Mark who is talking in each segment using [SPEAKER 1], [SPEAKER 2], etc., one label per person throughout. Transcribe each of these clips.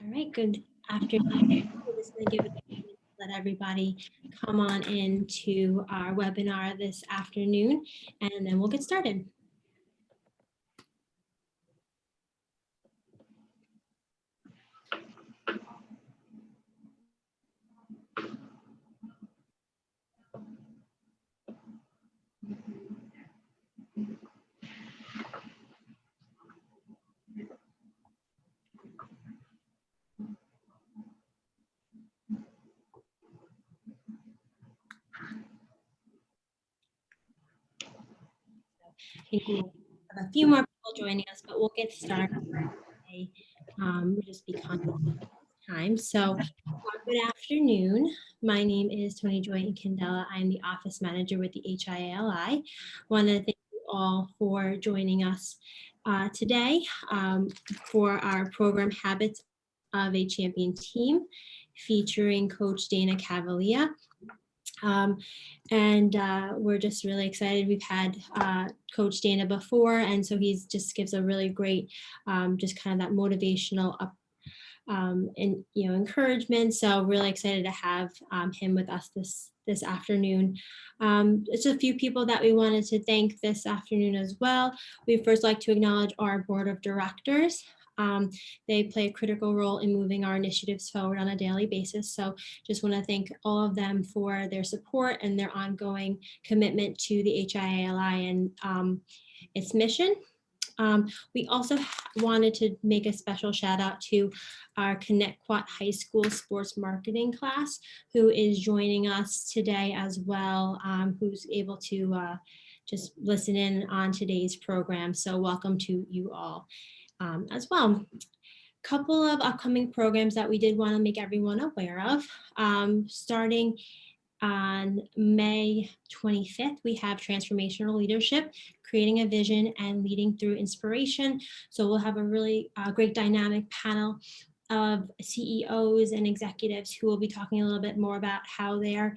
[SPEAKER 1] All right, good afternoon. We're just going to give it a minute to let everybody come on into our webinar this afternoon, and then we'll get started. I think we'll have a few more people joining us, but we'll get started today. We'll just be conscious of time. So good afternoon. My name is Tony Joy Candela. I'm the office manager with the HIA-LI. Want to thank you all for joining us today for our program Habits of a Champion Team, featuring Coach Dana Cavalea. We're just really excited. We've had Coach Dana before, and so he's just gives a really great, just kind of that motivational and encouragement. So really excited to have him with us this afternoon. It's a few people that we wanted to thank this afternoon as well. We'd first like to acknowledge our board of directors. They play a critical role in moving our initiatives forward on a daily basis. So just want to thank all of them for their support and their ongoing commitment to the HIA-LI and its mission. We also wanted to make a special shout out to our Connecticut High School sports marketing class, who is joining us today as well, who's able to just listen in on today's program. So welcome to you all as well. Couple of upcoming programs that we did want to make everyone aware of. Starting on May 25th, we have Transformational Leadership, Creating a Vision and Leading Through Inspiration. So we'll have a really great dynamic panel of CEOs and executives who will be talking a little bit more about how they're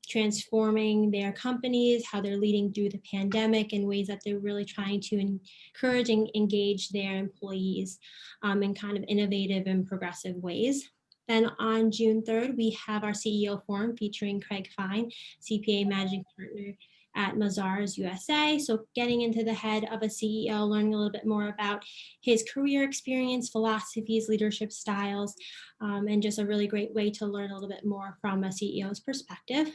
[SPEAKER 1] transforming their companies, how they're leading through the pandemic, and ways that they're really trying to encourage and engage their employees in kind of innovative and progressive ways. Then on June 3rd, we have our CEO Forum featuring Craig Fine, CPA Managing Partner at Mazars USA. So getting into the head of a CEO, learning a little bit more about his career experience, philosophies, leadership styles, and just a really great way to learn a little bit more from a CEO's perspective.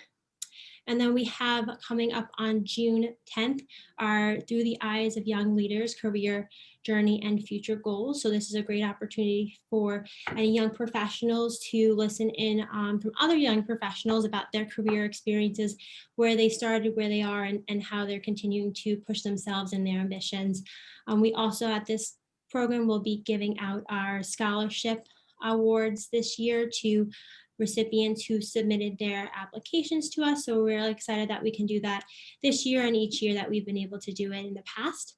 [SPEAKER 1] And then we have coming up on June 10th, our Through the Eyes of Young Leaders, Career Journey and Future Goals. So this is a great opportunity for any young professionals to listen in from other young professionals about their career experiences, where they started, where they are, and how they're continuing to push themselves and their ambitions. We also at this program will be giving out our scholarship awards this year to recipients who submitted their applications to us. So we're really excited that we can do that this year and each year that we've been able to do it in the past.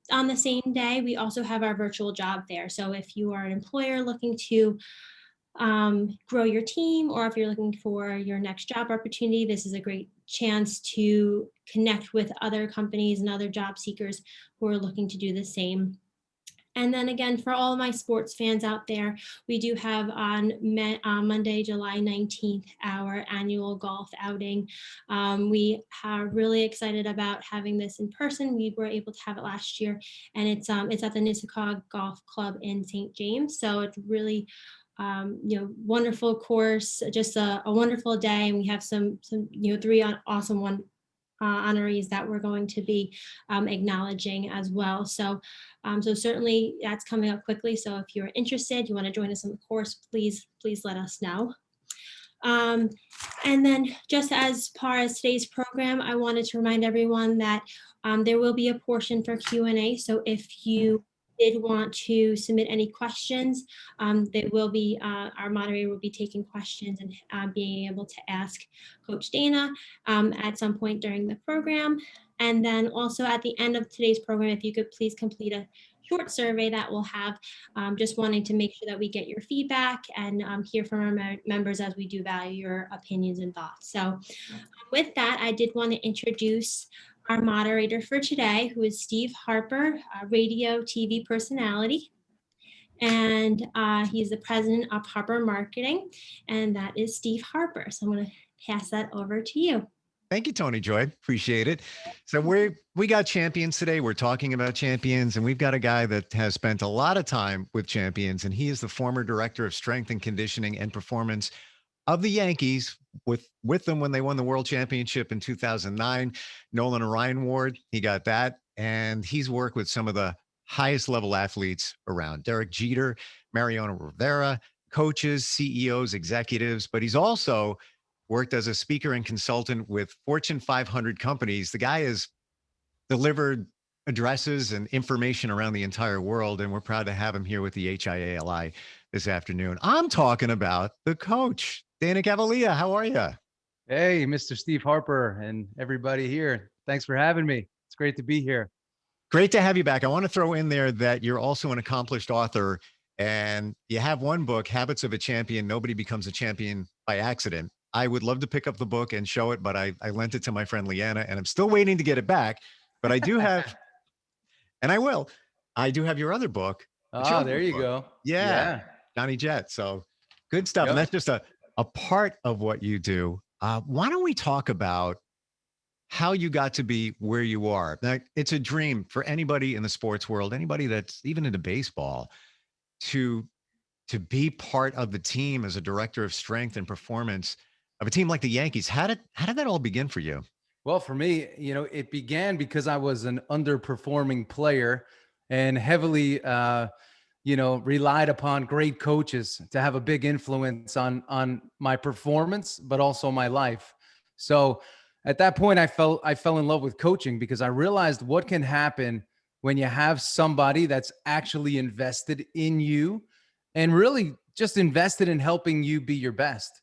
[SPEAKER 1] On the same day, we also have our virtual job fair. So if you are an employer looking to grow your team, or if you're looking for your next job opportunity, this is a great chance to connect with other companies and other job seekers who are looking to do the same. And then again, for all my sports fans out there, we do have on Monday, July 19th, our annual golf outing. We are really excited about having this in person. We were able to have it last year, and it's at the Nisqually Golf Club in St. James. So it's really wonderful course, just a wonderful day. And we have some 3 awesome honorees that we're going to be acknowledging as well. So certainly that's coming up quickly. So if you're interested, you want to join us on the course, please let us know. And then just as far as today's program, I wanted to remind everyone that there will be a portion for Q&A. So if you did want to submit any questions, they will be, our moderator will be taking questions and being able to ask Coach Dana at some point during the program. And then also at the end of today's program, if you could please complete a short survey that we'll have, just wanting to make sure that we get your feedback and hear from our members, as we do value your opinions and thoughts. So with that, I did want to introduce our moderator for today, who is Steve Harper, a radio TV personality. and he's the president of Harper Marketing, and that is Steve Harper. So I'm going to pass that over to you.
[SPEAKER 2] Thank you, Tony Joy. Appreciate it. So we got champions today. We're talking about champions, and we've got a guy that has spent a lot of time with champions, and he is the former director of strength and conditioning and performance of the Yankees with them when they won the World Championship in 2009. Nolan Ryan Award, he got that, and he's worked with some of the highest level athletes around. Derek Jeter, Mariano Rivera, coaches, CEOs, executives, but he's also worked as a speaker and consultant with Fortune 500 companies. The guy has delivered addresses and information around the entire world, and we're proud to have him here with the HIA-LI this afternoon. I'm talking about the coach, Dana Cavalea. How are you?
[SPEAKER 3] Hey, Mr. Steve Harper and everybody here. Thanks for having me. It's great to be here.
[SPEAKER 2] Great to have you back. I want to throw in there that you're also an accomplished author, and you have one book, Habits of a Champion. Nobody becomes a champion by accident. I would love to pick up the book and show it, but I lent it to my friend Leanna, and I'm still waiting to get it back. But I do have, and I will, I do have your other book.
[SPEAKER 3] Oh, there you go.
[SPEAKER 2] Yeah. Johnny Jett. So good stuff. Yep. And that's just a part of what you do. Why don't we talk about how you got to be where you are? Now, it's a dream for anybody in the sports world, anybody that's even into baseball, to be part of the team as a director of strength and performance of a team like the Yankees. How did that all begin for you?
[SPEAKER 3] Well, for me, it began because I was an underperforming player and heavily, relied upon great coaches to have a big influence on my performance, but also my life. So at that point, I fell in love with coaching because I realized what can happen when you have somebody that's actually invested in you and really just invested in helping you be your best.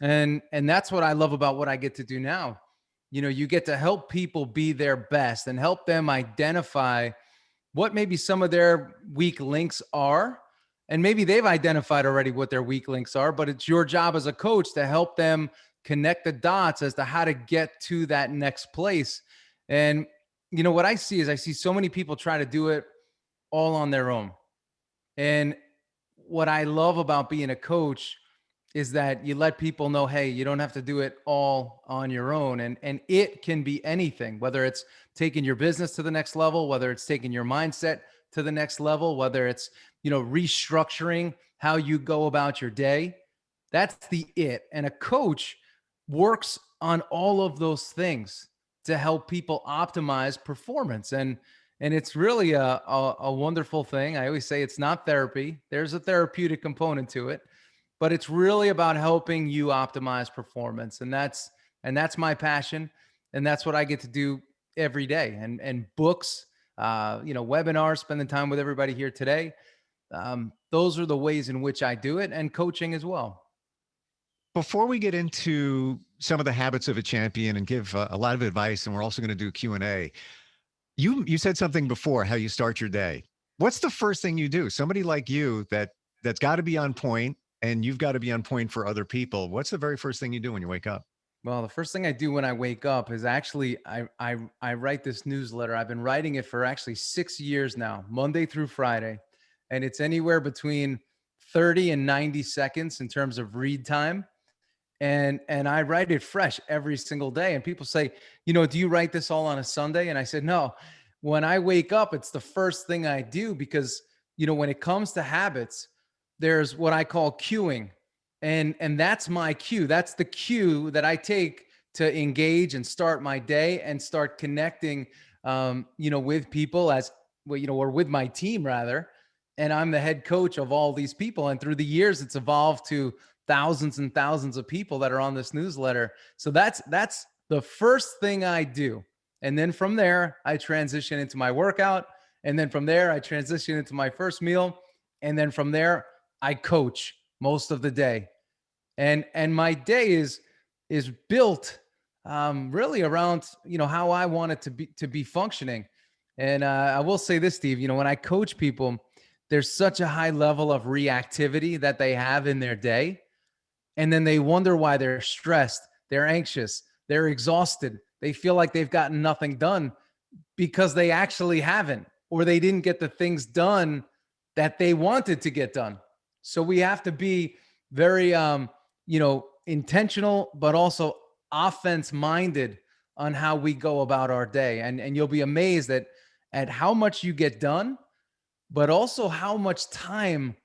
[SPEAKER 3] And that's what I love about what I get to do now. You get to help people be their best and help them identify what maybe some of their weak links are. And maybe they've identified already what their weak links are, but it's your job as a coach to help them connect the dots as to how to get to that next place. And, what I see so many people try to do it all on their own. And what I love about being a coach is that you let people know, hey, you don't have to do it all on your own. And it can be anything, whether it's taking your business to the next level, whether it's taking your mindset to the next level, whether it's, restructuring how you go about your day. That's the it. And a coach works on all of those things to help people optimize performance. And it's really a wonderful thing. I always say it's not therapy. There's a therapeutic component to it, but it's really about helping you optimize performance. And that's my passion. And that's what I get to do every day. And books, webinars, spending time with everybody here today. Those are the ways in which I do it, and coaching as well.
[SPEAKER 2] Before we get into some of the habits of a champion and give a lot of advice, and we're also going to do Q&A, you said something before, how you start your day. What's the first thing you do? Somebody like you that's got to be on point, and you've got to be on point for other people. What's the very first thing you do when you wake up?
[SPEAKER 3] Well, the first thing I do when I wake up is actually I write this newsletter. I've been writing it for actually 6 years now, Monday through Friday. And it's anywhere between 30 and 90 seconds in terms of read time. And I write it fresh every single day. And people say, do you write this all on a Sunday? And I said, no, when I wake up, it's the first thing I do because, when it comes to habits, there's what I call cueing. And that's my cue. That's the cue that I take to engage and start my day and start connecting, with people as well, or with my team rather. And I'm the head coach of all these people. And through the years, it's evolved to thousands and thousands of people that are on this newsletter. So that's the first thing I do. And then from there, I transition into my workout. And then from there, I transition into my first meal. And then from there, I coach most of the day. And my day is built really around, how I want it to be functioning. And I will say this, Steve, when I coach people, there's such a high level of reactivity that they have in their day. And then they wonder why they're stressed, they're anxious, they're exhausted. They feel like they've gotten nothing done because they actually haven't, or they didn't get the things done that they wanted to get done. So we have to be very, intentional, but also offense minded on how we go about our day. And you'll be amazed at how much you get done, but also how much time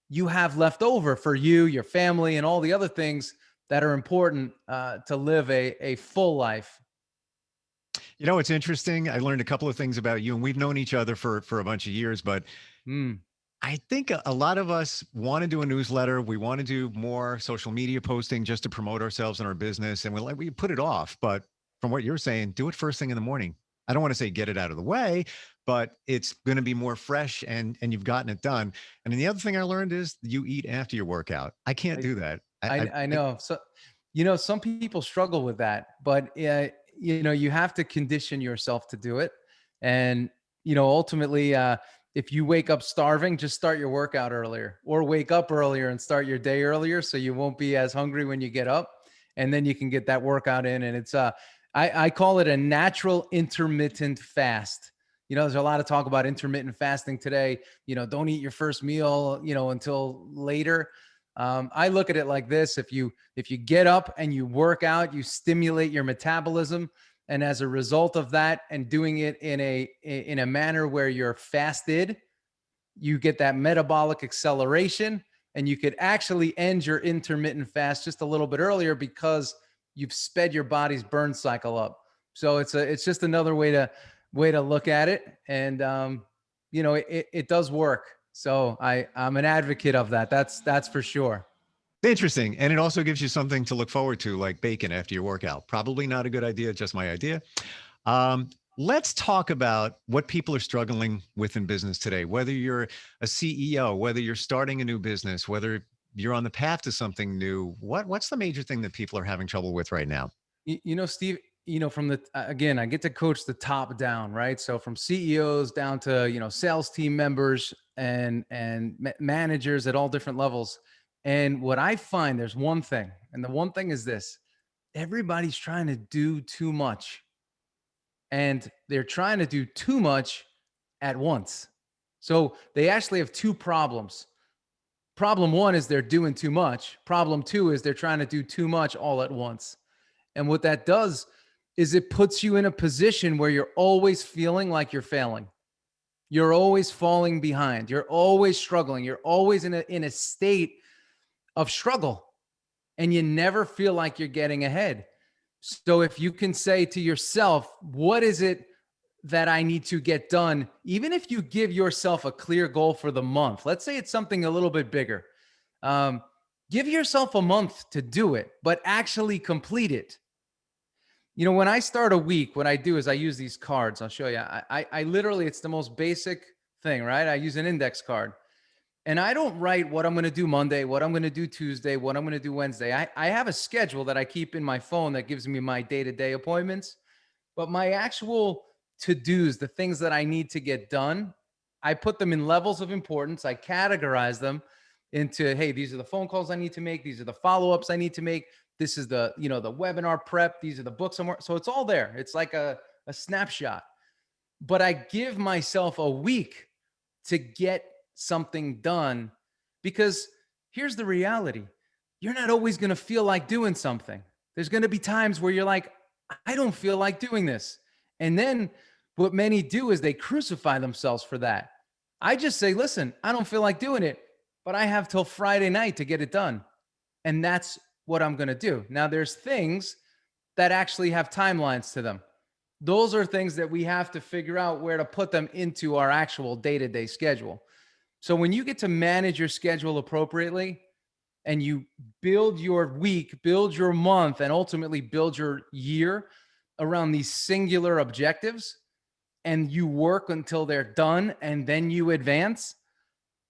[SPEAKER 3] you have left over for you, your family, and all the other things that are important to live a full life.
[SPEAKER 2] You know, it's interesting. I learned a couple of things about you, and we've known each other for a bunch of years, but
[SPEAKER 3] Mm.
[SPEAKER 2] I think a lot of us want to do a newsletter. We want to do more social media posting just to promote ourselves and our business. And we put it off. But from what you're saying, do it first thing in the morning. I don't want to say get it out of the way, but it's going to be more fresh and you've gotten it done. And then the other thing I learned is you eat after your workout. I can't do that.
[SPEAKER 3] I know. So, some people struggle with that, but you have to condition yourself to do it. And, ultimately, if you wake up starving, just start your workout earlier, or wake up earlier and start your day earlier. So you won't be as hungry when you get up, and then you can get that workout in. And it's, I call it a natural intermittent fast. There's a lot of talk about intermittent fasting today. Don't eat your first meal, until later. I look at it like this: if you get up and you work out, you stimulate your metabolism, and as a result of that, and doing it in a manner where you're fasted, you get that metabolic acceleration, and you could actually end your intermittent fast just a little bit earlier because you've sped your body's burn cycle up. So it's just another way to look at it, and it does work. So I'm an advocate of that. That's for sure.
[SPEAKER 2] Interesting. And it also gives you something to look forward to, like bacon after your workout. Probably not a good idea, just my idea. Let's talk about what people are struggling with in business today, whether you're a CEO, whether you're starting a new business, whether you're on the path to something new. What's the major thing that people are having trouble with right now?
[SPEAKER 3] Steve, from the, again, I get to coach the top down, right? So from CEOs down to, sales team members and managers at all different levels. And what I find, there's one thing, and the one thing is this: everybody's trying to do too much, and they're trying to do too much at once. So they actually have two problems. Problem one is they're doing too much. Problem two is they're trying to do too much all at once. And what that does is it puts you in a position where you're always feeling like you're failing. You're always falling behind. You're always struggling. You're always in a state of struggle, and you never feel like you're getting ahead. So if you can say to yourself, what is it that I need to get done? Even if you give yourself a clear goal for the month, let's say it's something a little bit bigger. Give yourself a month to do it, but actually complete it. When I start a week, what I do is I use these cards. I'll show you. I literally, it's the most basic thing, right? I use an index card. And I don't write what I'm going to do Monday, what I'm going to do Tuesday, what I'm going to do Wednesday. I have a schedule that I keep in my phone that gives me my day-to-day appointments. But my actual to-dos, the things that I need to get done, I put them in levels of importance. I categorize them into, hey, these are the phone calls I need to make. These are the follow-ups I need to make. This is the, the webinar prep. These are the books somewhere. So it's all there. It's like a snapshot. But I give myself a week to get something done, because here's the reality: you're not always going to feel like doing something. There's going to be times where you're like, I don't feel like doing this. And then what many do is they crucify themselves for that. I just say, listen, I don't feel like doing it, but I have till Friday night to get it done. And that's what I'm going to do. Now, there's things that actually have timelines to them. Those are things that we have to figure out where to put them into our actual day-to-day schedule. So when you get to manage your schedule appropriately, and you build your week, build your month, and ultimately build your year around these singular objectives, and you work until they're done, and then you advance,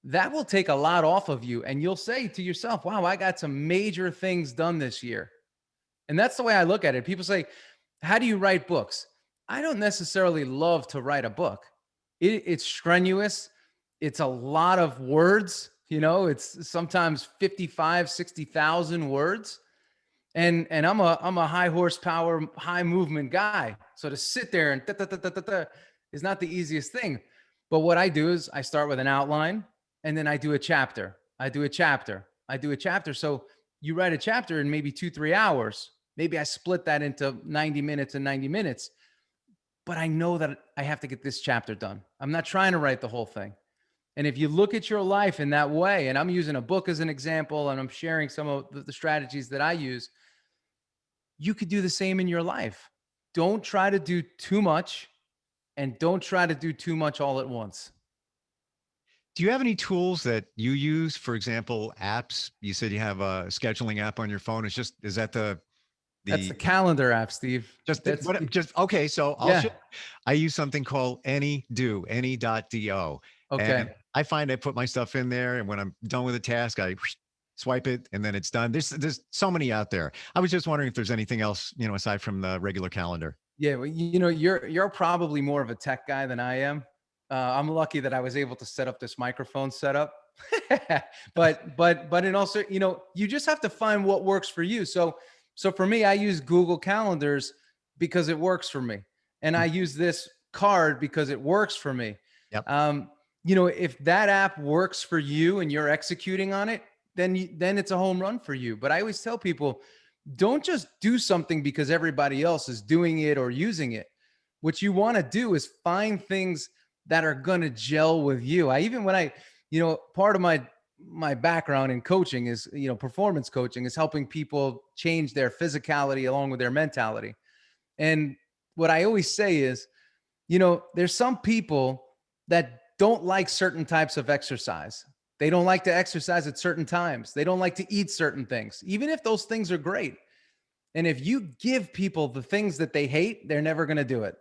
[SPEAKER 3] that will take a lot off of you. And you'll say to yourself, wow, I got some major things done this year. And that's the way I look at it. People say, how do you write books? I don't necessarily love to write a book. It's strenuous. It's a lot of words. It's sometimes 55, 60,000 words. And I'm a high horsepower, high movement guy. So to sit there and is not the easiest thing. But what I do is I start with an outline. and then I do a chapter. I do a chapter. I do a chapter. So you write a chapter in maybe 2-3 hours. Maybe I split that into 90 minutes and 90 minutes, but I know that I have to get this chapter done. I'm not trying to write the whole thing. And if you look at your life in that way, and I'm using a book as an example, and I'm sharing some of the strategies that I use, you could do the same in your life. Don't try to do too much, and don't try to do too much all at once.
[SPEAKER 2] Do you have any tools that you use? For example, apps. You said you have a scheduling app on your phone. Is that
[SPEAKER 3] That's the
[SPEAKER 2] the
[SPEAKER 3] calendar app, Steve. That's
[SPEAKER 2] just okay. So I'll show.
[SPEAKER 3] yeah.
[SPEAKER 2] I use something called any.do, and
[SPEAKER 3] Okay.
[SPEAKER 2] I find I put my stuff in there, and when I'm done with a task, I swipe it, and then it's done. There's so many out there. I was just wondering if there's anything else, aside from the regular calendar.
[SPEAKER 3] Yeah, well, you're probably more of a tech guy than I am. I'm lucky that I was able to set up this microphone setup. but it also, you just have to find what works for you. So for me, I use Google Calendars because it works for me, and I use this card because it works for me.
[SPEAKER 2] Yep.
[SPEAKER 3] If that app works for you and you're executing on it, then it's a home run for you. But I always tell people, don't just do something because everybody else is doing it or using it. What you want to do is find things that are going to gel with you. Part of my background in coaching is, performance coaching is helping people change their physicality along with their mentality. And what I always say is, there's some people that don't like certain types of exercise. They don't like to exercise at certain times. They don't like to eat certain things, even if those things are great. And if you give people the things that they hate, they're never going to do it.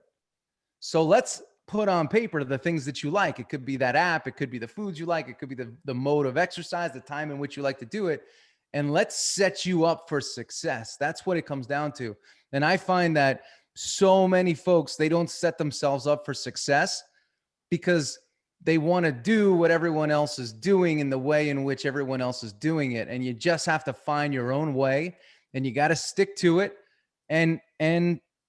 [SPEAKER 3] So let's put on paper the things that you like. It could be that app. It could be the foods you like. It could be the mode of exercise, the time in which you like to do it. And let's set you up for success. That's what it comes down to. And I find that so many folks, they don't set themselves up for success because they want to do what everyone else is doing in the way in which everyone else is doing it. And you just have to find your own way, and you got to stick to it. And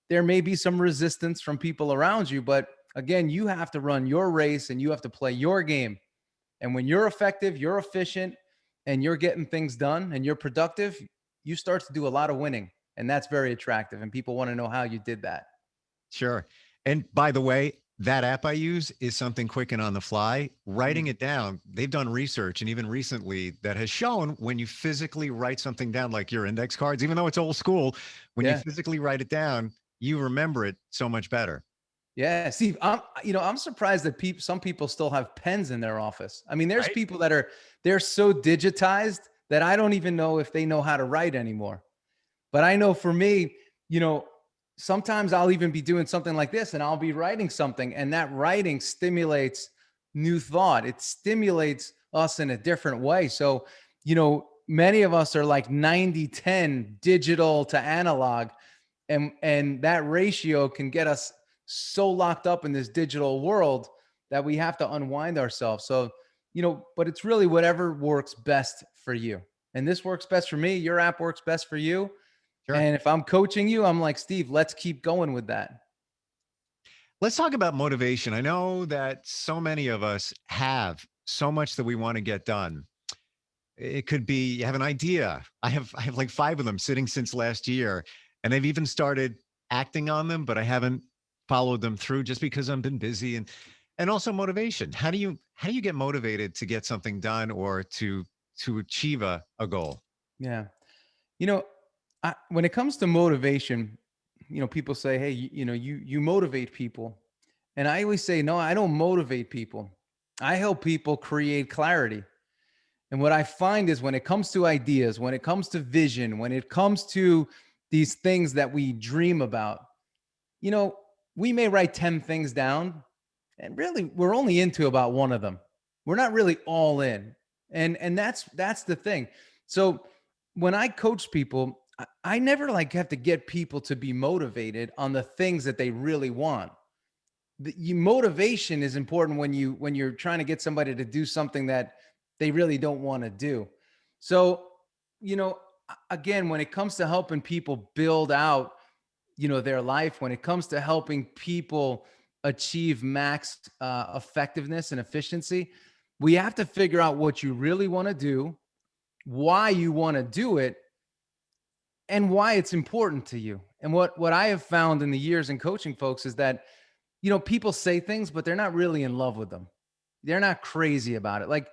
[SPEAKER 3] there may be some resistance from people around you, but again, you have to run your race and you have to play your game. And when you're effective, you're efficient, and you're getting things done and you're productive, you start to do a lot of winning. And that's very attractive. And people want to know how you did that.
[SPEAKER 2] Sure. And by the way, that app I use is something quick and on the fly. Writing it down, they've done research, and even recently, that has shown when you physically write something down, like your index cards, even though it's old school, when you physically write it down, you remember it so much better.
[SPEAKER 3] Yeah, Steve, I'm surprised that some people still have pens in their office. I mean, there's
[SPEAKER 2] Right?
[SPEAKER 3] people they're so digitized that I don't even know if they know how to write anymore. But I know for me, sometimes I'll even be doing something like this and I'll be writing something, and that writing stimulates new thought. It stimulates us in a different way. So, many of us are like 90-10 digital to analog, and that ratio can get us so locked up in this digital world that we have to unwind ourselves. So, but it's really whatever works best for you. And this works best for me. Your app works best for you.
[SPEAKER 2] Sure.
[SPEAKER 3] And if I'm coaching you, I'm like, Steve, let's keep going with that.
[SPEAKER 2] Let's talk about motivation. I know that so many of us have so much that we want to get done. It could be you have an idea. I have like 5 of them sitting since last year, and I've even started acting on them, but I haven't followed them through just because I've been busy. And also motivation. How do you get motivated to get something done or to achieve a goal?
[SPEAKER 3] Yeah. When it comes to motivation, people say, hey, you motivate people. And I always say, no, I don't motivate people. I help people create clarity. And what I find is when it comes to ideas, when it comes to vision, when it comes to these things that we dream about, we may write 10 things down, and really we're only into about one of them. We're not really all in. And that's the thing. So when I coach people, I never have to get people to be motivated on the things that they really want. Motivation is important when you're trying to get somebody to do something that they really don't want to do. So, again, when it comes to helping people build out, their life, when it comes to helping people achieve max effectiveness and efficiency, we have to figure out what you really want to do, why you want to do it, and why it's important to you. And what I have found in the years in coaching folks is that, people say things, but they're not really in love with them. They're not crazy about it. Like,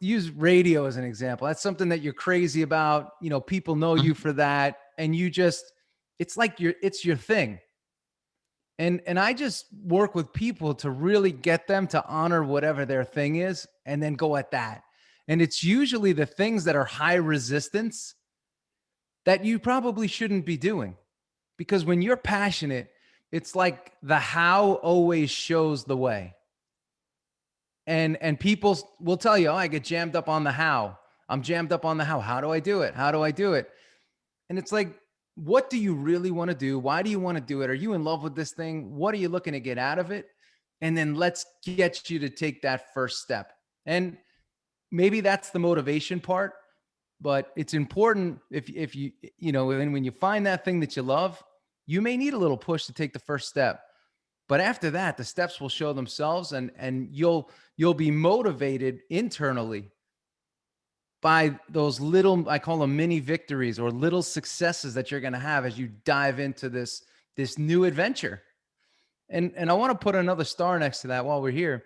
[SPEAKER 3] use radio as an example. That's something that you're crazy about. People know you for that. And it's like it's your thing. And I just work with people to really get them to honor whatever their thing is and then go at that. And it's usually the things that are high resistance that you probably shouldn't be doing. Because when you're passionate, it's like the how always shows the way. And people will tell you, oh, I get jammed up on the how. I'm jammed up on the how. How do I do it? How do I do it? And it's like, what do you really want to do? Why do you want to do it? Are you in love with this thing? What are you looking to get out of it? And then let's get you to take that first step. And maybe that's the motivation part, but it's important if you, when you find that thing that you love, you may need a little push to take the first step. But after that, the steps will show themselves, and you'll be motivated internally by those little, I call them mini victories or little successes that you're going to have as you dive into this new adventure. And I want to put another star next to that while we're here.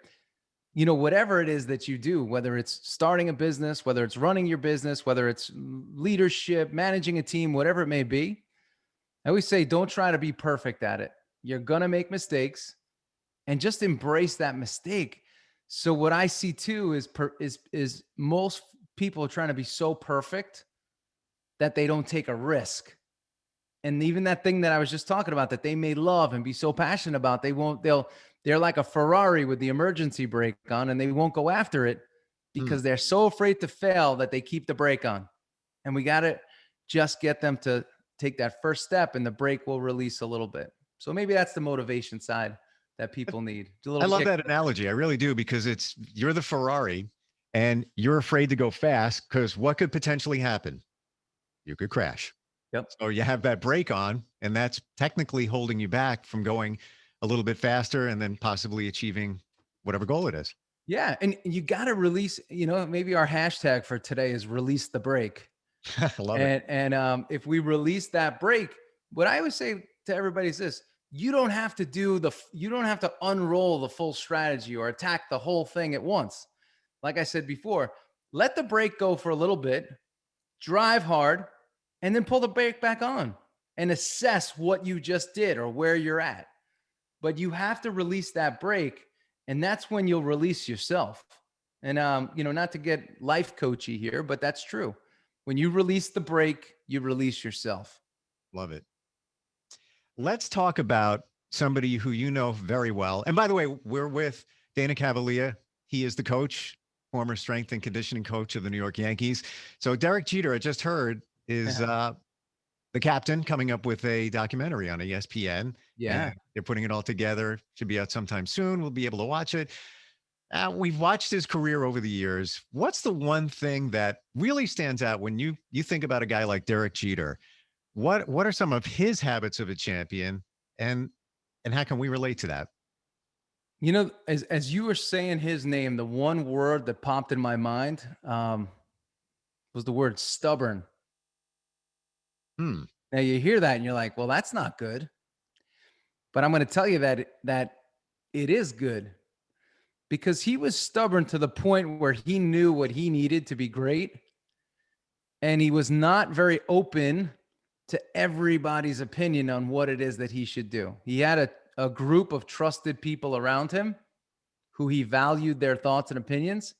[SPEAKER 3] Whatever it is that you do, whether it's starting a business, whether it's running your business, whether it's leadership, managing a team, whatever it may be, I always say, don't try to be perfect at it. You're going to make mistakes, and just embrace that mistake. So what I see too is most people are trying to be so perfect that they don't take a risk. And even that thing that I was just talking about that they may love and be so passionate about, they're like a Ferrari with the emergency brake on, and they won't go after it because they're so afraid to fail that they keep the brake on. And we got to just get them to take that first step, and the brake will release a little bit. So maybe that's the motivation side that people need.
[SPEAKER 2] I love that analogy. I really do, because you're the Ferrari and you're afraid to go fast because what could potentially happen? You could crash.
[SPEAKER 3] Yep.
[SPEAKER 2] So you have that brake on, and that's technically holding you back from going a little bit faster and then possibly achieving whatever goal it is.
[SPEAKER 3] Yeah. And you got to release, maybe our hashtag for today is release the brake.
[SPEAKER 2] I love it.
[SPEAKER 3] And if we release that brake, what I always say to everybody is this: you don't have to unroll the full strategy or attack the whole thing at once. Like I said before, let the brake go for a little bit, drive hard, and then pull the brake back on and assess what you just did or where you're at. But you have to release that brake, and that's when you'll release yourself. And not to get life coachy here, but that's true. When you release the brake, you release yourself.
[SPEAKER 2] Love it. Let's talk about somebody who you know very well. And by the way, we're with Dana Cavalea. He is the coach, former strength and conditioning coach of the New York Yankees. So Derek Jeter, I just heard, is the captain, coming up with a documentary on ESPN.
[SPEAKER 3] Yeah.
[SPEAKER 2] And they're putting it all together. Should be out sometime soon. We'll be able to watch it. We've watched his career over the years. What's the one thing that really stands out when you think about a guy like Derek Jeter? What are some of his habits of a champion, and how can we relate to that?
[SPEAKER 3] As you were saying his name, the one word that popped in my mind was the word stubborn. Now you hear that and you're like, well, that's not good. But I'm going to tell you that it is good, because he was stubborn to the point where he knew what he needed to be great. And he was not very open to everybody's opinion on what it is that he should do. He had a group of trusted people around him who he valued their thoughts and opinions.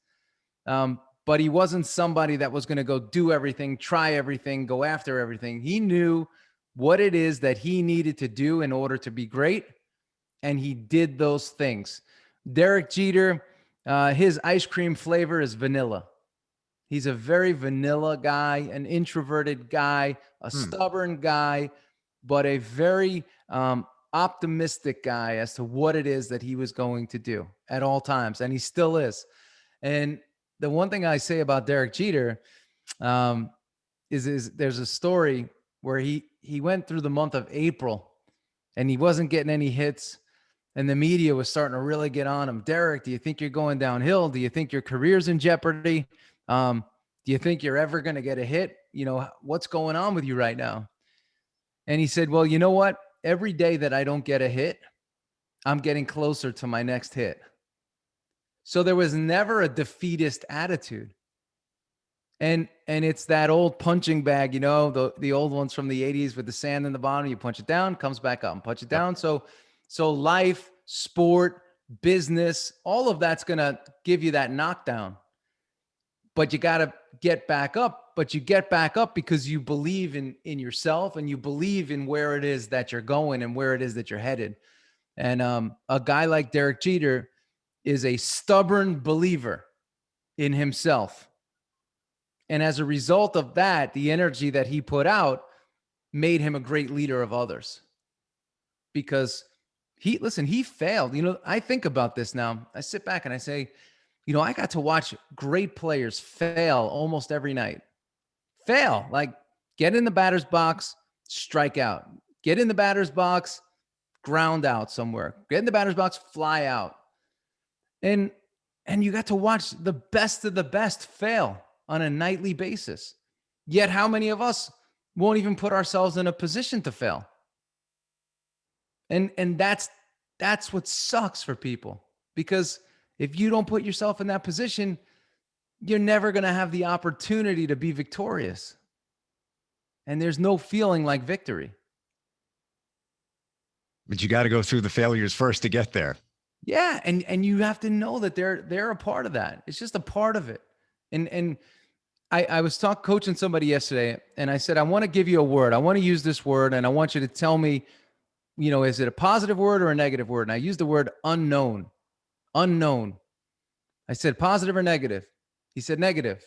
[SPEAKER 3] But he wasn't somebody that was going to go do everything, try everything, go after everything. He knew what it is that he needed to do in order to be great, and he did those things. Derek Jeter, his ice cream flavor is vanilla. He's a very vanilla guy, an introverted guy, a stubborn guy, but a very optimistic guy as to what it is that he was going to do at all times, and he still is. And the one thing I say about Derek Jeter is there's a story where he went through the month of April and he wasn't getting any hits. And the media was starting to really get on him. Derek, do you think you're going downhill? Do you think your career's in jeopardy? Do you think you're ever going to get a hit? You know, what's going on with you right now? And he said, well, you know what? Every day that I don't get a hit, I'm getting closer to my next hit. So there was never a defeatist attitude. And it's that old punching bag, you know, the old ones from the 80s with the sand in the bottom. You punch it down, comes back up, and punch it down. So life, sport, business, all of that's going to give you that knockdown. But you got to get back up. But you get back up because you believe in yourself, and you believe in where it is that you're going and where it is that you're headed. And a guy like Derek Jeter is a stubborn believer in himself. And as a result of that, the energy that he put out made him a great leader of others. Because he failed. You know, I think about this now. I sit back and I say, you know, I got to watch great players fail almost every night. Fail, like get in the batter's box, strike out. Get in the batter's box, ground out somewhere. Get in the batter's box, fly out. And you got to watch the best of the best fail on a nightly basis. Yet how many of us won't even put ourselves in a position to fail? And that's what sucks for people, because if you don't put yourself in that position, you're never going to have the opportunity to be victorious. And there's no feeling like victory.
[SPEAKER 2] But you got to go through the failures first to get there.
[SPEAKER 3] Yeah, and you have to know that they're a part of that. It's just a part of it. And I was coaching somebody yesterday, and I said, I want to give you a word. I want to use this word, and I want you to tell me, you know, is it a positive word or a negative word? And I used the word unknown. Unknown. I said, positive or negative? He said, negative.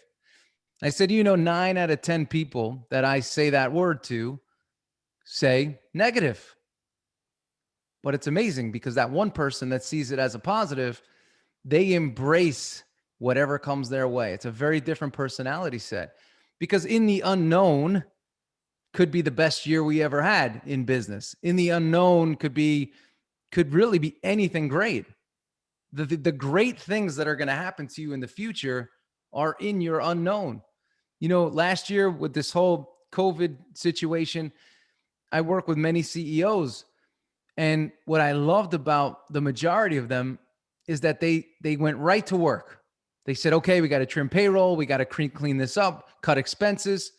[SPEAKER 3] I said, you know, 9 out of 10 people that I say that word to say negative. But it's amazing, because that one person that sees it as a positive, they embrace whatever comes their way. It's a very different personality set, because in the unknown could be the best year we ever had in business. In the unknown could really be anything great. The great things that are going to happen to you in the future are in your unknown. You know, last year with this whole COVID situation, I work with many CEOs. And what I loved about the majority of them is that they went right to work. They said, okay, we got to trim payroll. We got to clean this up, cut expenses.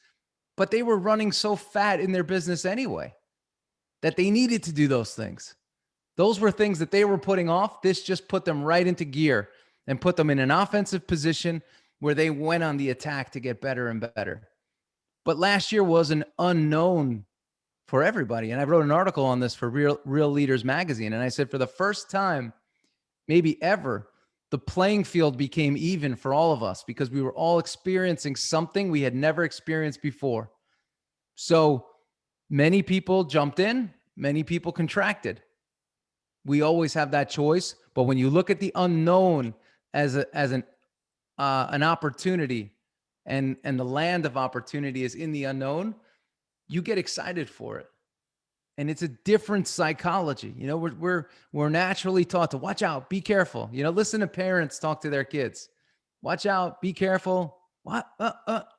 [SPEAKER 3] But they were running so fat in their business anyway that they needed to do those things. Those were things that they were putting off. This just put them right into gear and put them in an offensive position where they went on the attack to get better and better. But last year was an unknown for everybody. And I wrote an article on this for Real Leaders magazine. And I said, for the first time, maybe ever, the playing field became even for all of us, because we were all experiencing something we had never experienced before. So many people jumped in, many people contracted. We always have that choice. But when you look at the unknown as an opportunity, and the land of opportunity is in the unknown, you get excited for it. And it's a different psychology. You know, we're naturally taught to watch out, be careful. You know, listen to parents talk to their kids. Watch out, be careful. What?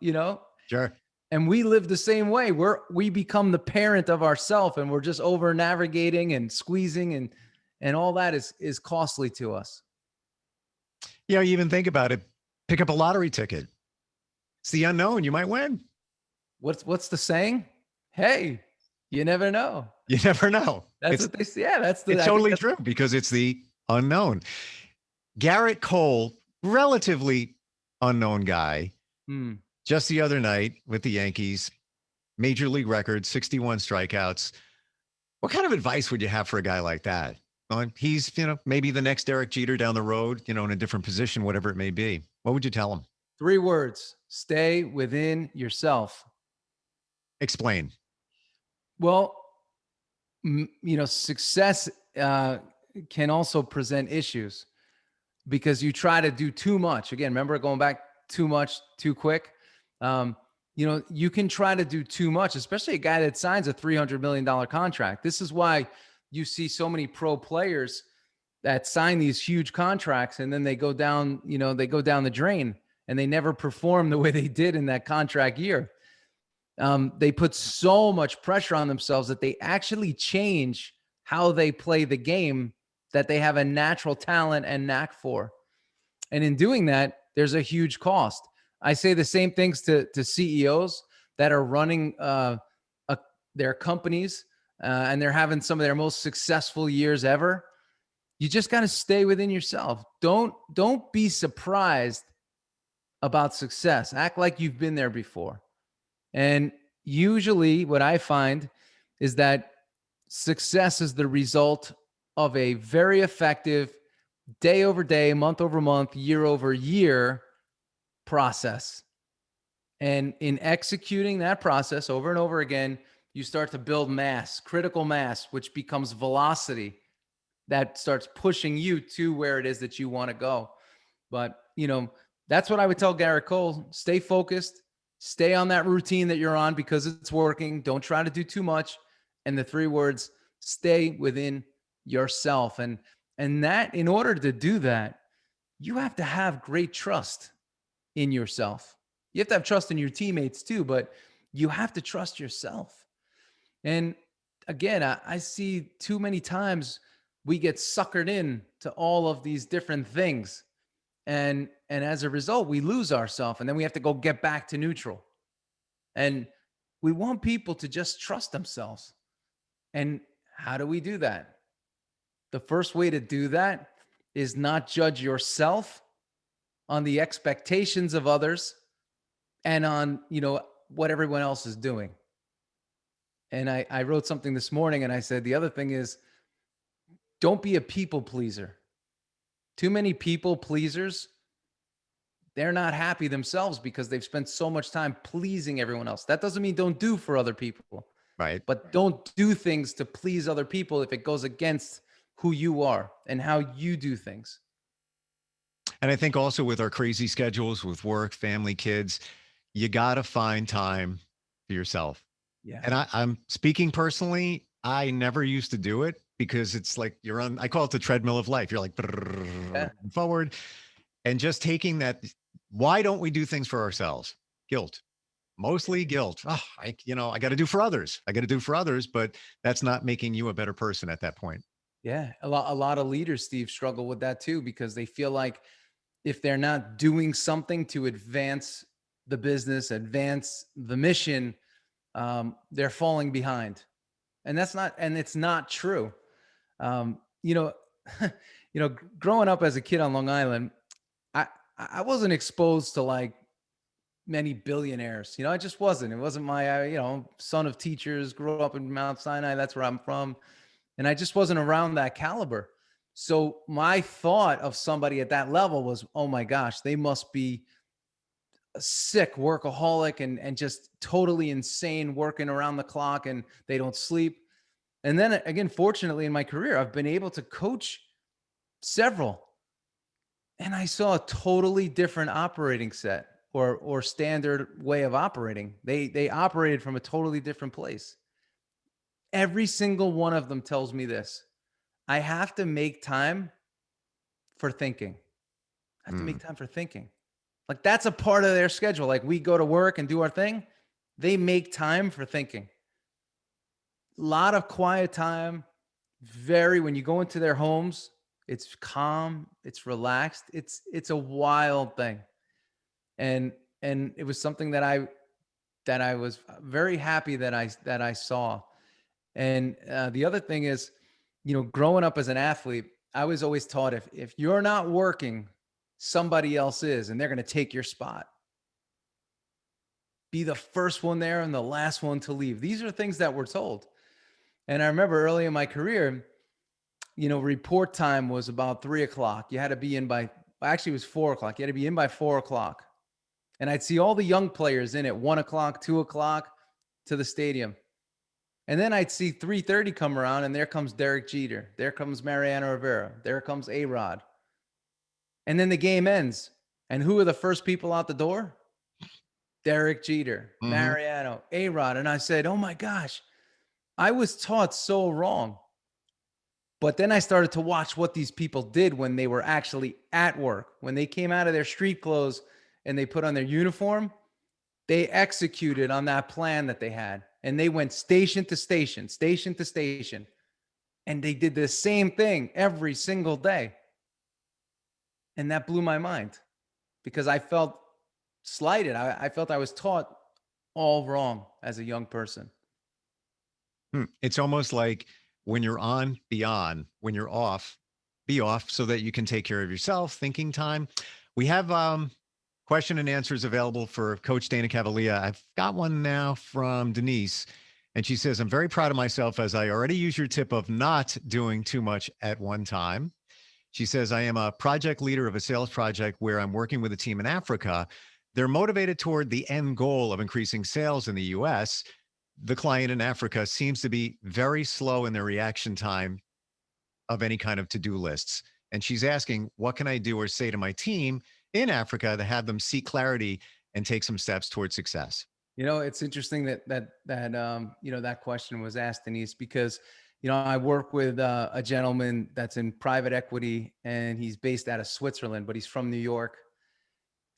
[SPEAKER 3] You know?
[SPEAKER 2] Sure.
[SPEAKER 3] And we live the same way. We become the parent of ourselves, and we're just over navigating and squeezing, and all that is costly to us.
[SPEAKER 2] You know, you even think about it, pick up a lottery ticket. It's the unknown. You might win.
[SPEAKER 3] What's the saying? Hey, you never know.
[SPEAKER 2] You never know.
[SPEAKER 3] That's what they say. Yeah, it's
[SPEAKER 2] totally true, because it's the unknown. Garrett Cole, relatively unknown guy, just the other night with the Yankees, major league record, 61 strikeouts. What kind of advice would you have for a guy like that? Well, he's, you know, maybe the next Derek Jeter down the road, you know, in a different position, whatever it may be. What would you tell him?
[SPEAKER 3] 3 words: stay within yourself.
[SPEAKER 2] Explain.
[SPEAKER 3] Well, you know, success can also present issues, because you try to do too much. Again, remember going back, too much, too quick. You know, you can try to do too much, especially a guy that signs a $300 million contract. This is why you see so many pro players that sign these huge contracts and then they go down, they go down the drain and they never perform the way they did in that contract year. They put so much pressure on themselves that they actually change how they play the game that they have a natural talent and knack for. And in doing that, there's a huge cost. I say the same things to CEOs that are running their companies and they're having some of their most successful years ever. You just got to stay within yourself. Don't be surprised about success. Act like you've been there before. And usually what I find is that success is the result of a very effective day over day, month over month, year over year process. And in executing that process over and over again, you start to build mass, critical mass, which becomes velocity that starts pushing you to where it is that you want to go. But, that's what I would tell Garrett Cole. Stay focused, stay on that routine that you're on because it's working. Don't try to do too much. And the 3 words, stay within yourself. And that, in order to do that, you have to have great trust in yourself. You have to have trust in your teammates too, but you have to trust yourself. And again, I see too many times we get suckered in to all of these different things. And as a result, we lose ourselves and then we have to go get back to neutral. And we want people to just trust themselves. And how do we do that? The first way to do that is not judge yourself on the expectations of others and on, what everyone else is doing. And I wrote something this morning and I said, the other thing is, don't be a people pleaser. Too many people pleasers, they're not happy themselves because they've spent so much time pleasing everyone else. That doesn't mean don't do for other people.
[SPEAKER 2] Right.
[SPEAKER 3] But don't do things to please other people if it goes against who you are and how you do things.
[SPEAKER 2] And I think also with our crazy schedules with work, family, kids, you got to find time for yourself.
[SPEAKER 3] Yeah.
[SPEAKER 2] And I'm speaking personally, I never used to do it because it's like you're on, I call it the treadmill of life. You're like forward and just taking that. Why don't we do things for ourselves? Guilt, mostly guilt. Oh, I got to do for others. I got to do for others, but that's not making you a better person at that point.
[SPEAKER 3] Yeah. A lot of leaders, Steve, struggle with that too, because they feel like if they're not doing something to advance the business, advance the mission, they're falling behind. And it's not true. Growing up as a kid on Long Island, I wasn't exposed to like many billionaires. I just wasn't. It wasn't my, son of teachers, grew up in Mount Sinai. That's where I'm from. And I just wasn't around that caliber. So my thought of somebody at that level was, oh my gosh, they must be a sick workaholic and just totally insane, working around the clock and they don't sleep. And then again, fortunately in my career, I've been able to coach several. And I saw a totally different operating set or standard way of operating. They operated from a totally different place. Every single one of them tells me this: I have to make time for thinking. I have to make time for thinking. Like that's a part of their schedule. Like we go to work and do our thing. They make time for thinking. A lot of quiet time. When you go into their homes, it's calm, it's relaxed. It's a wild thing. And it was something that I was very happy that I saw. And the other thing is, growing up as an athlete, I was always taught if you're not working, somebody else is, and they're going to take your spot. Be the first one there and the last one to leave. These are things that we're told. And I remember early in my career, report time was about 3:00. You had to be in actually it was 4:00. You had to be in by 4:00. And I'd see all the young players in at 1:00, 2:00 to the stadium. And then I'd see 3:30 come around and there comes Derek Jeter. There comes Mariano Rivera. There comes A-Rod. And then the game ends. And who are the first people out the door? Derek Jeter, Mariano, A-Rod. And I said, oh my gosh, I was taught so wrong. But then I started to watch what these people did when they were actually at work. When they came out of their street clothes and they put on their uniform, they executed on that plan that they had. And they went station to station, station to station. And they did the same thing every single day. And that blew my mind because I felt slighted. I felt I was taught all wrong as a young person.
[SPEAKER 2] It's almost like when you're on, be on. When you're off, be off so that you can take care of yourself, thinking time. We have question and answers available for Coach Dana Cavalea. I've got one now from Denise. And she says, I'm very proud of myself as I already use your tip of not doing too much at one time. She says, I am a project leader of a sales project where I'm working with a team in Africa. They're motivated toward the end goal of increasing sales in the US. The client in Africa seems to be very slow in their reaction time of any kind of to-do lists. And she's asking, what can I do or say to my team in Africa to have them seek clarity and take some steps towards success?
[SPEAKER 3] You know, it's interesting that that question was asked, Denise, because I work with a gentleman that's in private equity, and he's based out of Switzerland, but he's from New York.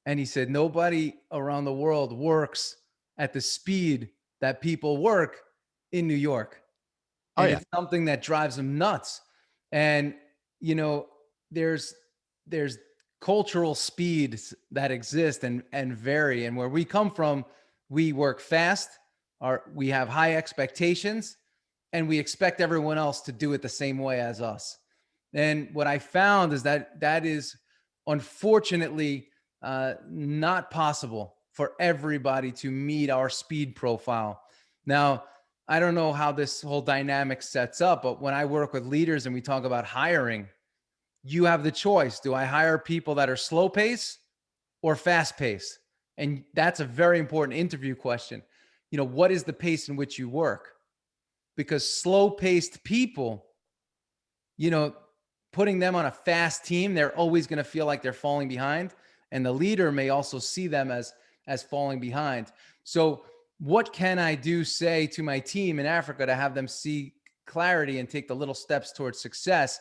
[SPEAKER 3] And he said nobody around the world works at the speed that people work in New York, and it's something that drives him nuts. And there's cultural speeds that exist and vary. And where we come from, we work fast, we have high expectations, and we expect everyone else to do it the same way as us. And what I found is that is unfortunately not possible for everybody to meet our speed profile. Now, I don't know how this whole dynamic sets up, but when I work with leaders and we talk about hiring, you have the choice. Do I hire people that are slow pace or fast pace? And that's a very important interview question. What is the pace in which you work? Because slow paced people, putting them on a fast team, they're always going to feel like they're falling behind. And the leader may also see them as falling behind. So what can I say to my team in Africa to have them see clarity and take the little steps towards success?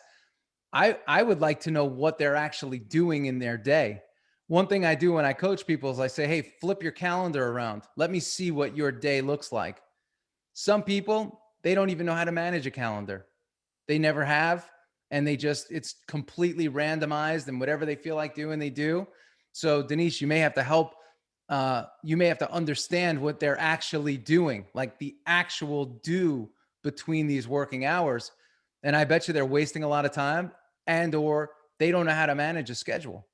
[SPEAKER 3] I would like to know what they're actually doing in their day. One thing I do when I coach people is I say, hey, flip your calendar around. Let me see what your day looks like. Some people, they don't even know how to manage a calendar. They never have. And it's completely randomized, and whatever they feel like doing, they do. So Denise, you may have to help. You may have to understand what they're actually doing, like the actual do between these working hours. And I bet you they're wasting a lot of time, or they don't know how to manage a schedule.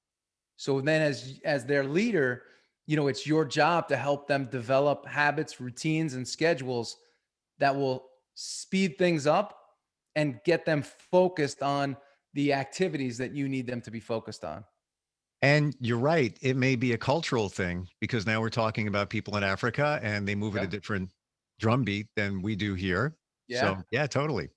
[SPEAKER 3] So then as their leader, it's your job to help them develop habits, routines, and schedules that will speed things up and get them focused on the activities that you need them to be focused on.
[SPEAKER 2] And you're right. It may be a cultural thing because now we're talking about people in Africa and they move at a different drumbeat than we do here.
[SPEAKER 3] Yeah.
[SPEAKER 2] So yeah, totally.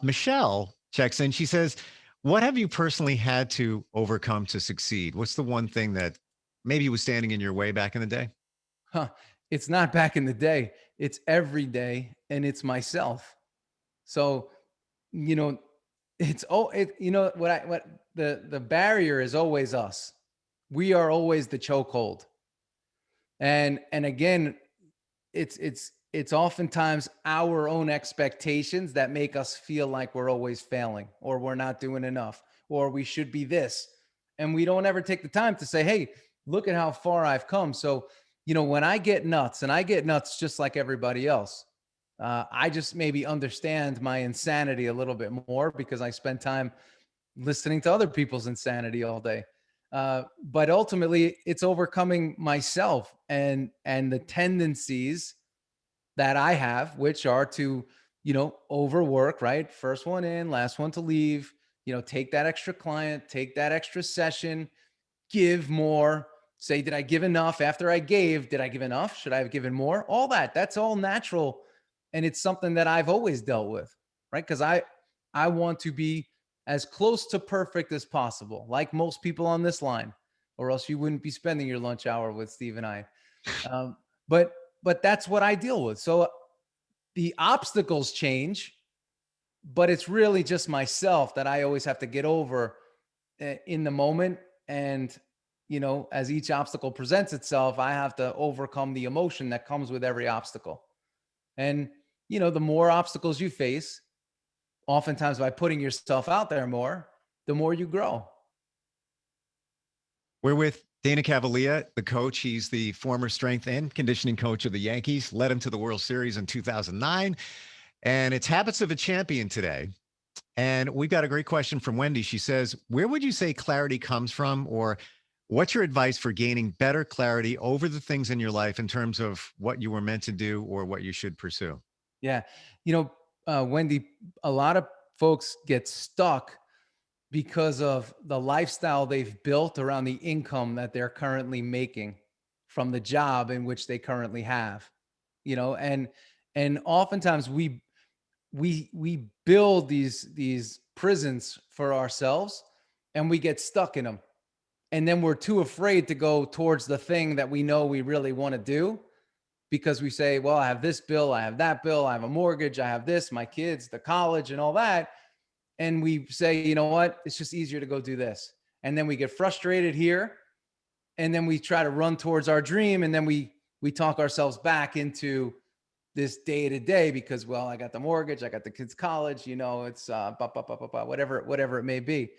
[SPEAKER 2] Michelle checks in. She says, what have you personally had to overcome to succeed? What's the one thing that maybe was standing in your way back in the day?
[SPEAKER 3] It's not back in the day. It's every day, and it's myself. So, it's what the barrier is always us. We are always the chokehold. And again, it's oftentimes our own expectations that make us feel like we're always failing, or we're not doing enough, or we should be this. And we don't ever take the time to say, hey, look at how far I've come. So, when I get nuts, and I get nuts just like everybody else, I just maybe understand my insanity a little bit more because I spend time listening to other people's insanity all day. But ultimately, it's overcoming myself and the tendencies that I have, which are to, overwork, right? First one in, last one to leave, take that extra client, take that extra session, give more, say, did I give enough after I gave? Did I give enough? Should I have given more? All that's all natural. And it's something that I've always dealt with, right? Because I want to be as close to perfect as possible, like most people on this line, or else you wouldn't be spending your lunch hour with Steve and I. But that's what I deal with. So the obstacles change, but it's really just myself that I always have to get over in the moment. And, as each obstacle presents itself, I have to overcome the emotion that comes with every obstacle. And, the more obstacles you face, oftentimes by putting yourself out there more, the more you grow.
[SPEAKER 2] We're with Dana Cavalea, the coach. He's the former strength and conditioning coach of the Yankees, led him to the World Series in 2009. And it's Habits of a Champion today. And we've got a great question from Wendy. She says, where would you say clarity comes from? Or what's your advice for gaining better clarity over the things in your life in terms of what you were meant to do or what you should pursue?
[SPEAKER 3] Yeah. Wendy, a lot of folks get stuck because of the lifestyle they've built around the income that they're currently making from the job in which they currently have, and oftentimes we build these prisons for ourselves, and we get stuck in them. And then we're too afraid to go towards the thing that we know we really want to do, because we say, well, I have this bill, I have that bill, I have a mortgage, I have this, my kids, the college and all that. And we say, you know what, it's just easier to go do this. And then we get frustrated here. And then we try to run towards our dream. And then we talk ourselves back into this day to day because, well, I got the mortgage, I got the kids' college, it's whatever it may be.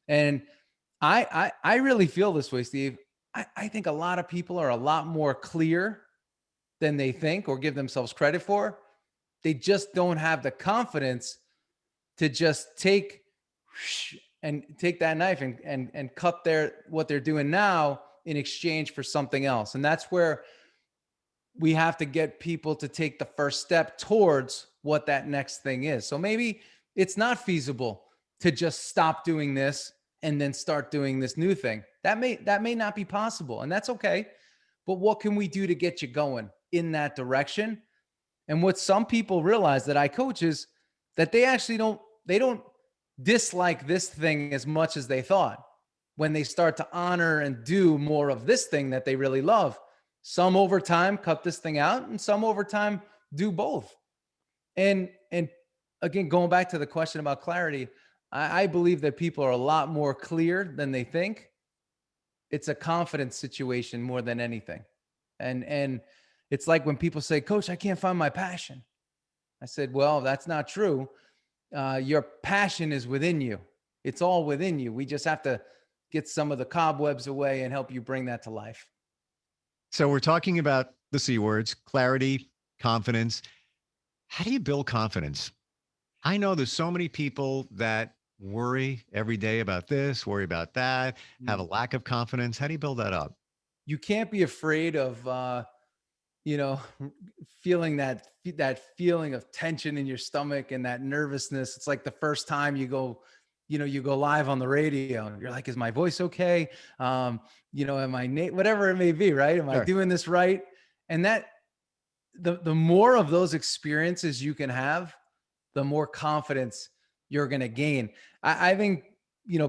[SPEAKER 3] And I really feel this way, Steve. I think a lot of people are a lot more clear than they think or give themselves credit for. They just don't have the confidence to just take that knife and cut what they're doing now in exchange for something else. And that's where we have to get people to take the first step towards what that next thing is. So maybe it's not feasible to just stop doing this and then start doing this new thing. That may not be possible, and that's okay. But what can we do to get you going in that direction? And what some people realize that I coach is that they actually don't dislike this thing as much as they thought when they start to honor and do more of this thing that they really love. Some over time cut this thing out, and some over time do both. And again, going back to the question about clarity, I believe that people are a lot more clear than they think. It's a confidence situation more than anything. And it's like when people say, Coach, I can't find my passion. I said, well, that's not true. Your passion is within you. It's all within you. We just have to get some of the cobwebs away and help you bring that to life.
[SPEAKER 2] So we're talking about the C words: clarity, confidence. How do you build confidence? I know there's so many people that worry every day about this, worry about that, have a lack of confidence. How do you build that up?
[SPEAKER 3] You can't be afraid of, feeling that feeling of tension in your stomach and that nervousness. It's like the first time you go live on the radio. You're like, is my voice okay? Am I whatever it may be, right? Am I doing this right? And that the more of those experiences you can have, the more confidence you're going to gain. I think,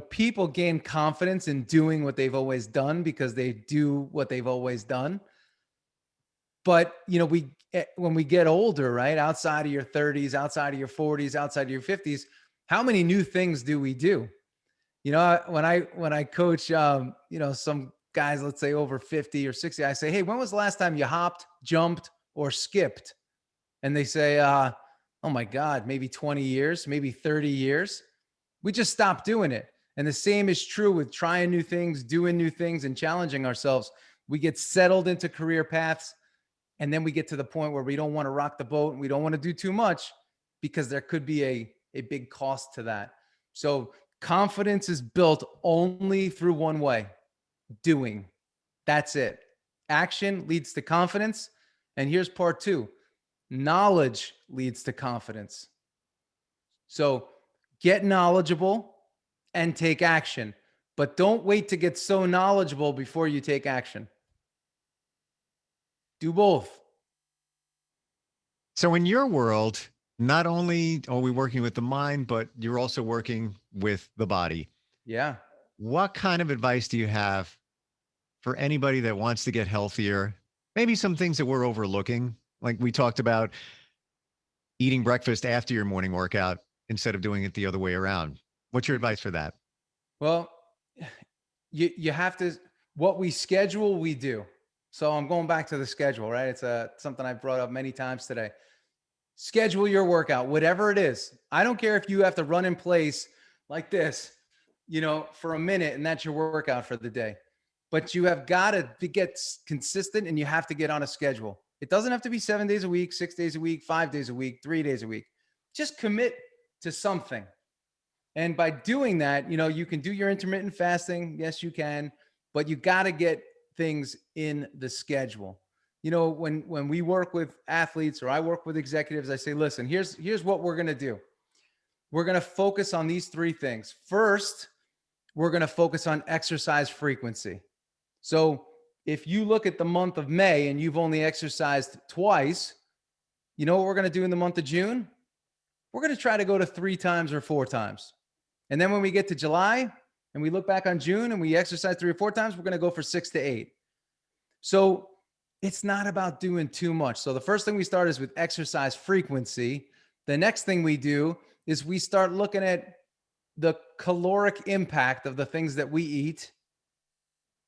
[SPEAKER 3] people gain confidence in doing what they've always done because they do what they've always done. But, when we get older, right, outside of your 30s, outside of your 40s, outside of your 50s, how many new things do we do? When I coach, some guys, let's say over 50 or 60, I say, hey, when was the last time you hopped, jumped, or skipped? And they say, oh my God, maybe 20 years, maybe 30 years. We just stopped doing it. And the same is true with trying new things, doing new things, and challenging ourselves. We get settled into career paths, and then we get to the point where we don't want to rock the boat and we don't want to do too much because there could be a big cost to that. So confidence is built only through one way: doing. That's it. Action leads to confidence. And here's part two: knowledge leads to confidence. So get knowledgeable and take action, but don't wait to get so knowledgeable before you take action. Do both.
[SPEAKER 2] So in your world, not only are we working with the mind, but you're also working with the body.
[SPEAKER 3] Yeah.
[SPEAKER 2] What kind of advice do you have for anybody that wants to get healthier? Maybe some things that we're overlooking, like we talked about eating breakfast after your morning workout instead of doing it the other way around. What's your advice for that?
[SPEAKER 3] Well, you have to, what we schedule, we do. So I'm going back to the schedule, right? It's something I've brought up many times today. Schedule your workout, whatever it is. I don't care if you have to run in place like this, for a minute, and that's your workout for the day. But you have got to get consistent, and you have to get on a schedule. It doesn't have to be 7 days a week, 6 days a week, 5 days a week, 3 days a week. Just commit to something. And by doing that, you can do your intermittent fasting. Yes, you can, but you got to get things in the schedule. When we work with athletes, or I work with executives, I say, listen, here's what we're going to do. We're going to focus on these 3 things. First, we're going to focus on exercise frequency. So if you look at the month of May and you've only exercised twice, you know what we're going to do in the month of June? We're going to try to go to 3 times or 4 times. And then when we get to July and we look back on June and we exercise 3 or 4 times, we're going to go for 6 to 8. So it's not about doing too much. So the first thing we start is with exercise frequency. The next thing we do is we start looking at the caloric impact of the things that we eat.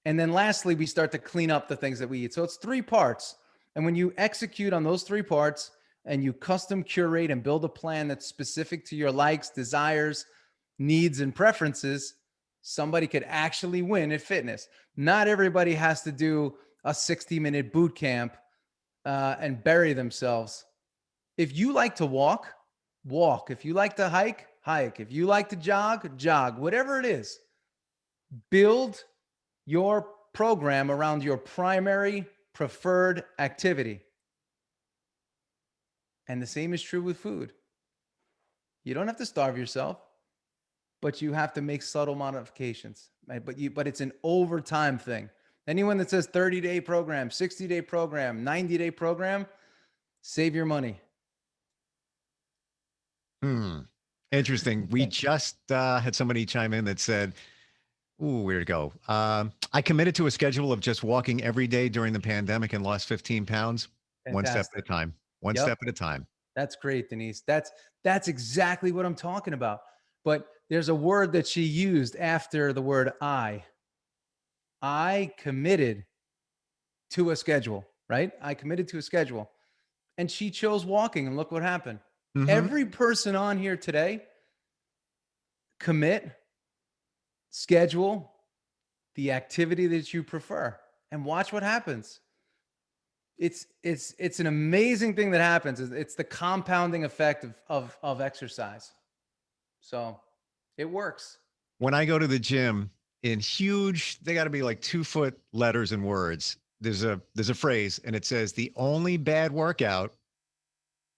[SPEAKER 3] And then lastly, we start to clean up the things that we eat. So it's 3 parts. And when you execute on those 3 parts and you custom curate and build a plan that's specific to your likes, desires, needs, and preferences, somebody could actually win at fitness. Not everybody has to do a 60-minute boot camp and bury themselves. If you like to walk, walk. If you like to hike, hike. If you like to jog, jog. Whatever it is, build your program around your primary preferred activity. And the same is true with food. You don't have to starve yourself, but you have to make subtle modifications, right? But it's an overtime thing. Anyone that says 30-day program, 60-day program, 90-day program, save your money.
[SPEAKER 2] Interesting. We just had somebody chime in that said, ooh, where'd it go? I committed to a schedule of just walking every day during the pandemic and lost 15 pounds,
[SPEAKER 3] Fantastic.
[SPEAKER 2] one step at a time, one step at a time.
[SPEAKER 3] That's great, Denise. That's exactly what I'm talking about. But there's a word that she used after the word I. I committed to a schedule, right? I committed to a schedule. And she chose walking, and look what happened.
[SPEAKER 2] Mm-hmm.
[SPEAKER 3] Every person on here today, commit, schedule the activity that you prefer, and watch what happens. It's an amazing thing that happens. It's the compounding effect of exercise. So it works.
[SPEAKER 2] When I go to the gym, in huge, they got to be like 2-foot letters and words. There's a phrase, and it says the only bad workout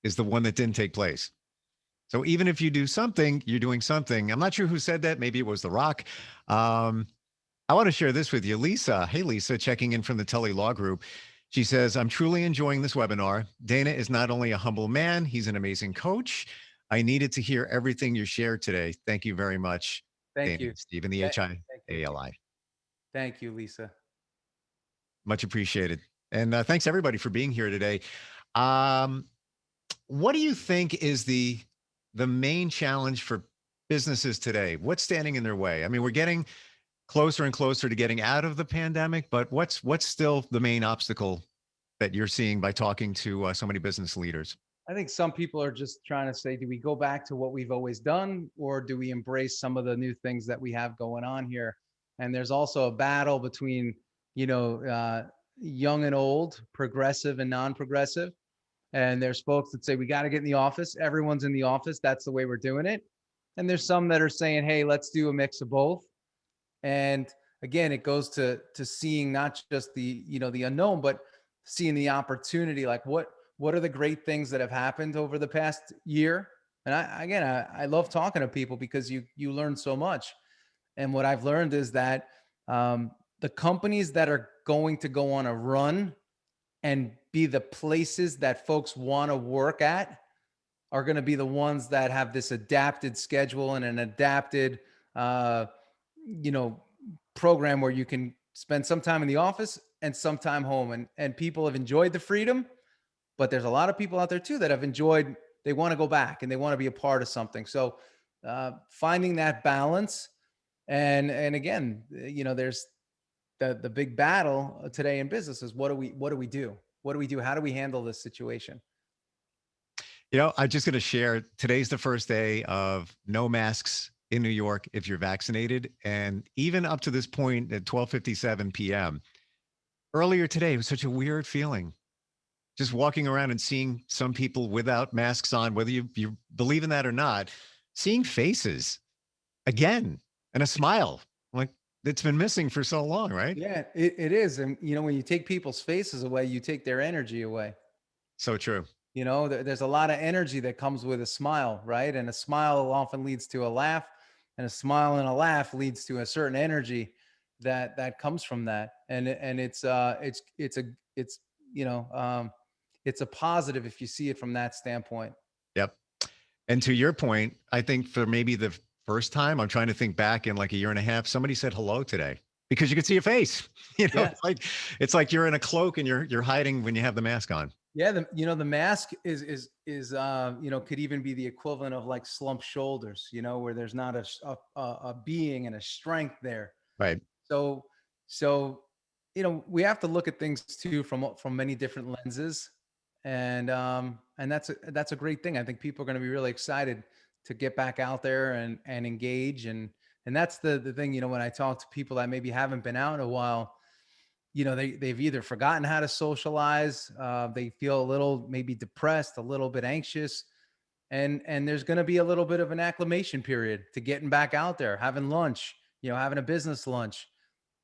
[SPEAKER 2] is the one that didn't take place. So even if you do something, you're doing something. I'm not sure who said that. Maybe it was The Rock. I want to share this with you. Lisa. Hey, Lisa, checking in from the Tully Law Group. She says, I'm truly enjoying this webinar. Dana is not only a humble man, he's an amazing coach. I needed to hear everything you shared today. Thank you very much.
[SPEAKER 3] Thank
[SPEAKER 2] Dana,
[SPEAKER 3] you.
[SPEAKER 2] Stephen, the HIA-LI.
[SPEAKER 3] Thank you, Lisa.
[SPEAKER 2] Much appreciated. And thanks everybody for being here today. What do you think is the main challenge for businesses today? What's standing in their way? I mean, we're getting closer and closer to getting out of the pandemic, but what's still the main obstacle that you're seeing by talking to so many business leaders?
[SPEAKER 3] I think some people are just trying to say, do we go back to what we've always done, or do we embrace some of the new things that we have going on here? And there's also a battle between, young and old, progressive and non-progressive. And there's folks that say, we got to get in the office. Everyone's in the office. That's the way we're doing it. And there's some that are saying, hey, let's do a mix of both. And again, it goes to seeing not just the unknown, but seeing the opportunity. Like what are the great things that have happened over the past year? And I love talking to people because you learn so much. And what I've learned is that the companies that are going to go on a run and be the places that folks want to work at are going to be the ones that have this adapted schedule and an adapted, program where you can spend some time in the office and some time home. And people have enjoyed the freedom, but there's a lot of people out there too that have enjoyed they want to go back and they want to be a part of something. So finding that balance, and again, there's the big battle today in business is what do we do? What do we do? How do we handle this situation?
[SPEAKER 2] I'm just going to share, today's the first day of no masks in New York if you're vaccinated. And even up to this point at 12:57 p.m., earlier today, it was such a weird feeling. Just walking around and seeing some people without masks on, whether you believe in that or not, seeing faces again and a smile like it's been missing for so long, right?
[SPEAKER 3] Yeah, it is. And, when you take people's faces away, you take their energy away.
[SPEAKER 2] So true.
[SPEAKER 3] There's a lot of energy that comes with a smile, right? And a smile often leads to a laugh, and a smile and a laugh leads to a certain energy that comes from that. And it's a positive if you see it from that standpoint.
[SPEAKER 2] Yep. And to your point, I think for maybe the first time, I'm trying to think back in like a year and a half, somebody said hello today because you could see a face.
[SPEAKER 3] Yeah.
[SPEAKER 2] It's like you're in a cloak and you're hiding when you have the mask on.
[SPEAKER 3] Yeah, the mask is could even be the equivalent of like slumped shoulders, where there's not a being and a strength there.
[SPEAKER 2] Right.
[SPEAKER 3] So we have to look at things too from many different lenses, and that's a great thing. I think people are going to be really excited to get back out there and engage, and that's the thing. When I talk to people that maybe haven't been out in a while, they've either forgotten how to socialize, they feel a little maybe depressed, a little bit anxious, and there's going to be a little bit of an acclimation period to getting back out there, having lunch, having a business lunch.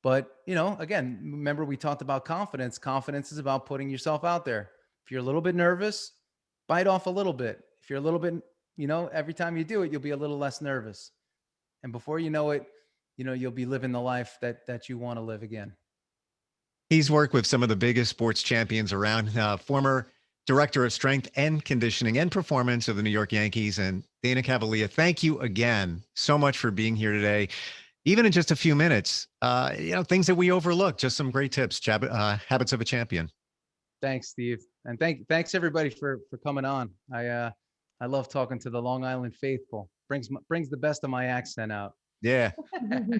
[SPEAKER 3] But, again, remember we talked about confidence. Confidence is about putting yourself out there. If you're a little bit nervous, bite off a little bit. If you're a little bit, every time you do it, you'll be a little less nervous. And before you know it, you'll be living the life that you want to live again.
[SPEAKER 2] He's worked with some of the biggest sports champions around, former director of strength and conditioning and performance of the New York Yankees. And Dana Cavalea, thank you again so much for being here today. Even in just a few minutes, things that we overlook, just some great tips, habits of a champion.
[SPEAKER 3] Thanks, Steve. And thanks everybody for coming on. I love talking to the Long Island faithful. Brings the best of my accent out.
[SPEAKER 2] Yeah.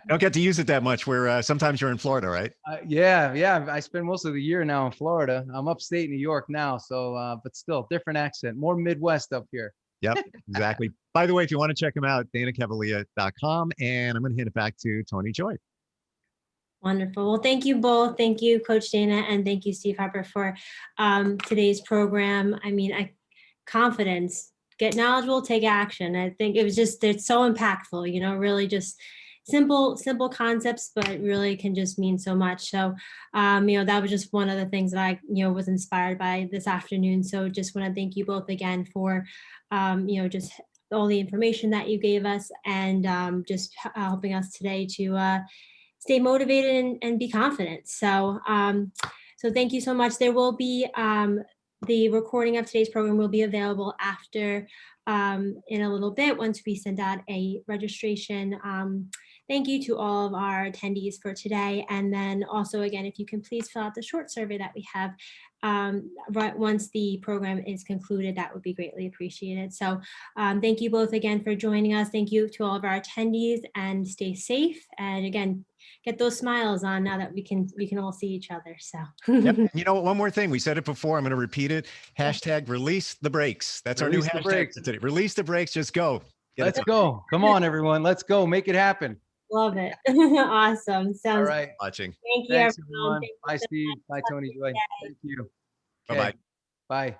[SPEAKER 2] Don't get to use it that much where sometimes you're in Florida, right?
[SPEAKER 3] Yeah. I spend most of the year now in Florida. I'm upstate New York now. So, but still different accent, more Midwest up here.
[SPEAKER 2] Yep, exactly. By the way, if you want to check them out, danacavalea.com. And I'm going to hand it back to Tony Joy.
[SPEAKER 1] Wonderful. Well, thank you both. Thank you, Coach Dana, and thank you, Steve Harper, for today's program. I mean, confidence, get knowledgeable, take action. I think it's so impactful, really just simple concepts, but really can just mean so much. So, that was just one of the things that I, was inspired by this afternoon. So just want to thank you both again for, just all the information that you gave us and just helping us today to stay motivated and be confident. So, so thank you so much. There will be the recording of today's program will be available after in a little bit once we send out a registration. Thank you to all of our attendees for today. And then also, again, if you can please fill out the short survey that we have right once the program is concluded, that would be greatly appreciated. So thank you both again for joining us. Thank you to all of our attendees, and stay safe. And again, get those smiles on now that we can all see each other. So
[SPEAKER 2] yep. One more thing. We said it before. I'm going to repeat it. Hashtag release the brakes. That's release our new hashtag today. Release the brakes. Just go.
[SPEAKER 3] Let's go. Come on, everyone. Let's go. Make it happen.
[SPEAKER 1] Love it. Awesome. Sounds
[SPEAKER 2] all right. Watching.
[SPEAKER 1] Thank you,
[SPEAKER 3] Thanks,
[SPEAKER 1] everyone.
[SPEAKER 3] everyone. Bye, Steve. Bye, Tony Joy. Thank you.
[SPEAKER 2] Bye-bye.
[SPEAKER 3] Bye.